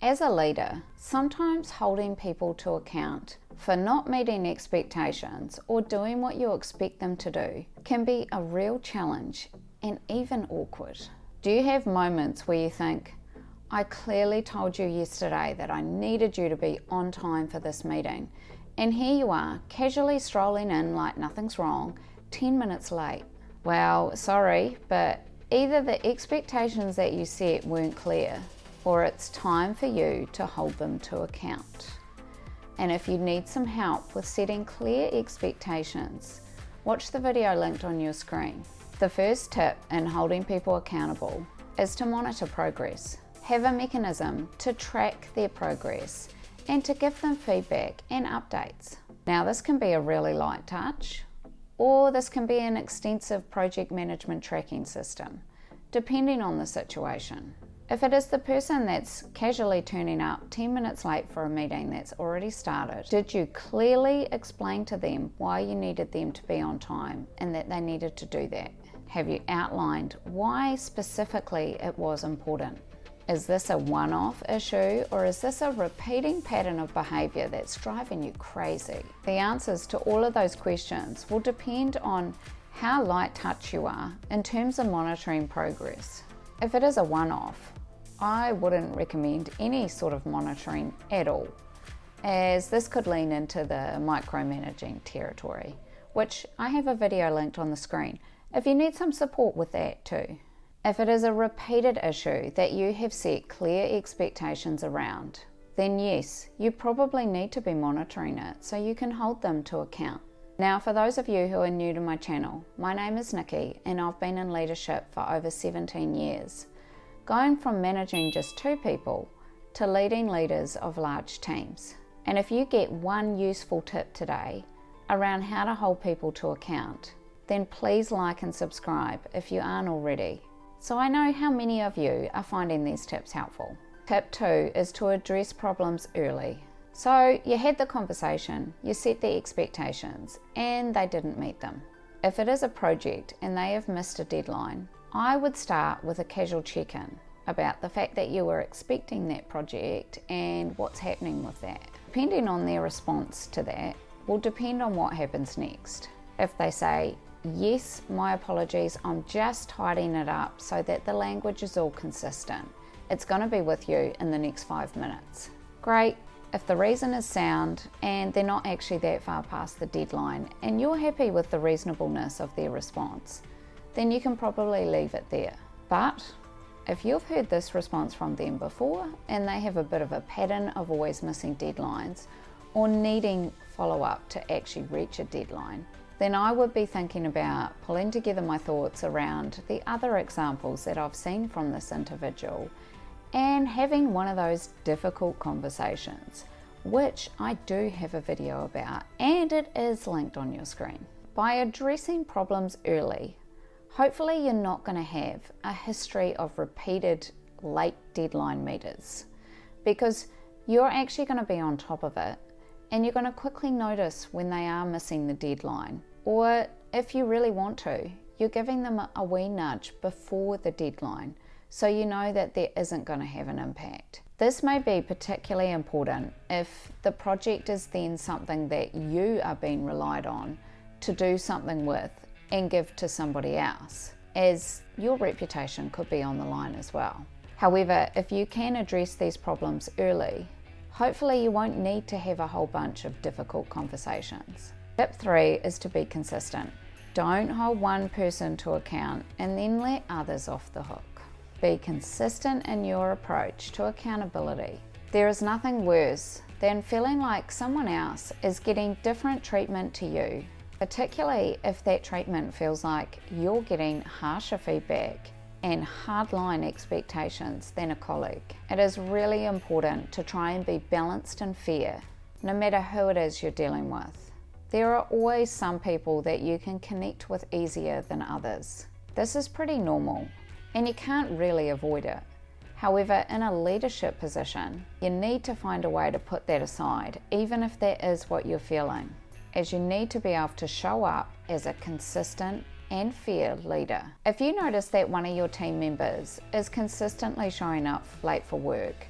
As a leader, sometimes holding people to account for not meeting expectations or doing what you expect them to do can be a real challenge and even awkward. Do you have moments where you think, I clearly told you yesterday that I needed you to be on time for this meeting, and here you are, casually strolling in like nothing's wrong, 10 minutes late? Well, sorry, but either the expectations that you set weren't clear, or it's time for you to hold them to account. And if you need some help with setting clear expectations, watch the video linked on your screen. The first tip in holding people accountable is to monitor progress. Have a mechanism to track their progress and to give them feedback and updates. Now, this can be a really light touch, or this can be an extensive project management tracking system, depending on the situation. If it is the person that's casually turning up 10 minutes late for a meeting that's already started, did you clearly explain to them why you needed them to be on time and that they needed to do that? Have you outlined why specifically it was important? Is this a one-off issue, or is this a repeating pattern of behaviour that's driving you crazy? The answers to all of those questions will depend on how light touch you are in terms of monitoring progress. If it is a one-off, I wouldn't recommend any sort of monitoring at all, as this could lean into the micromanaging territory, which I have a video linked on the screen if you need some support with that too. If it is a repeated issue that you have set clear expectations around, then yes, you probably need to be monitoring it so you can hold them to account. Now, for those of you who are new to my channel, my name is Nikki and I've been in leadership for over 17 years, going from managing just 2 people to leading leaders of large teams. And if you get one useful tip today around how to hold people to account, then please like and subscribe if you aren't already, so I know how many of you are finding these tips helpful. Tip 2 is to address problems early. So you had the conversation, you set the expectations, and they didn't meet them. If it is a project and they have missed a deadline, I would start with a casual check-in about the fact that you were expecting that project and what's happening with that. Depending on their response to that will depend on what happens next. If they say, yes, my apologies, I'm just tidying it up so that the language is all consistent, it's going to be with you in the next 5 minutes. Great. If the reason is sound and they're not actually that far past the deadline and you're happy with the reasonableness of their response, then you can probably leave it there. But if you've heard this response from them before and they have a bit of a pattern of always missing deadlines or needing follow-up to actually reach a deadline, then I would be thinking about pulling together my thoughts around the other examples that I've seen from this individual and having one of those difficult conversations, which I do have a video about and it is linked on your screen. By addressing problems early, hopefully you're not going to have a history of repeated late deadline meetings, because you're actually going to be on top of it and you're going to quickly notice when they are missing the deadline, or if you really want to, you're giving them a wee nudge before the deadline so you know that there isn't going to have an impact. This may be particularly important if the project is then something that you are being relied on to do something with and give to somebody else, as your reputation could be on the line as well. However, if you can address these problems early, hopefully you won't need to have a whole bunch of difficult conversations. Tip 3 is to be consistent. Don't hold one person to account and then let others off the hook. Be consistent in your approach to accountability. There is nothing worse than feeling like someone else is getting different treatment to you, particularly if that treatment feels like you're getting harsher feedback and hardline expectations than a colleague. It is really important to try and be balanced and fair, no matter who it is you're dealing with. There are always some people that you can connect with easier than others. This is pretty normal, and you can't really avoid it. However, in a leadership position, you need to find a way to put that aside, even if that is what you're feeling, as you need to be able to show up as a consistent and fair leader. If you notice that one of your team members is consistently showing up late for work,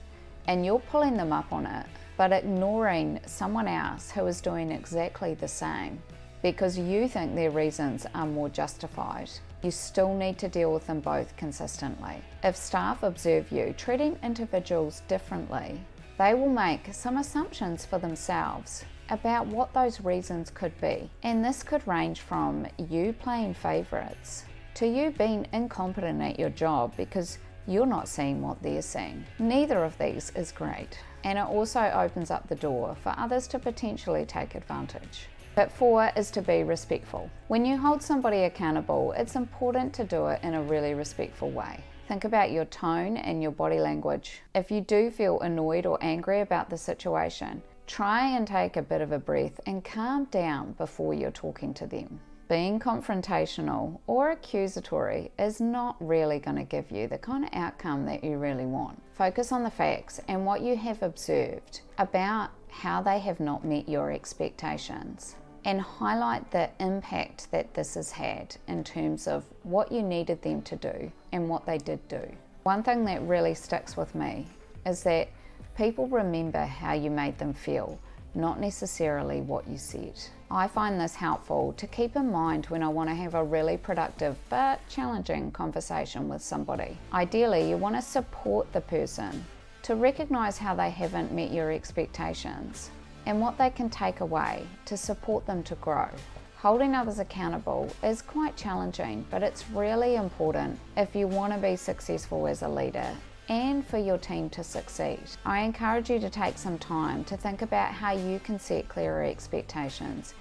and you're pulling them up on it, but ignoring someone else who is doing exactly the same because you think their reasons are more justified, you still need to deal with them both consistently. If staff observe you treating individuals differently, they will make some assumptions for themselves about what those reasons could be. And this could range from you playing favourites to you being incompetent at your job because you're not seeing what they're seeing. Neither of these is great. And it also opens up the door for others to potentially take advantage. But 4 is to be respectful. When you hold somebody accountable, it's important to do it in a really respectful way. Think about your tone and your body language. If you do feel annoyed or angry about the situation, try and take a bit of a breath and calm down before you're talking to them. Being confrontational or accusatory is not really going to give you the kind of outcome that you really want. Focus on the facts and what you have observed about how they have not met your expectations, and highlight the impact that this has had in terms of what you needed them to do and what they did do. One thing that really sticks with me is that people remember how you made them feel, not necessarily what you said. I find this helpful to keep in mind when I want to have a really productive but challenging conversation with somebody. Ideally, you want to support the person to recognize how they haven't met your expectations and what they can take away to support them to grow. Holding others accountable is quite challenging, but it's really important if you want to be successful as a leader and for your team to succeed. I encourage you to take some time to think about how you can set clearer expectations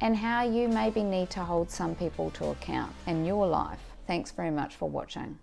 and how you maybe need to hold some people to account in your life. Thanks very much for watching.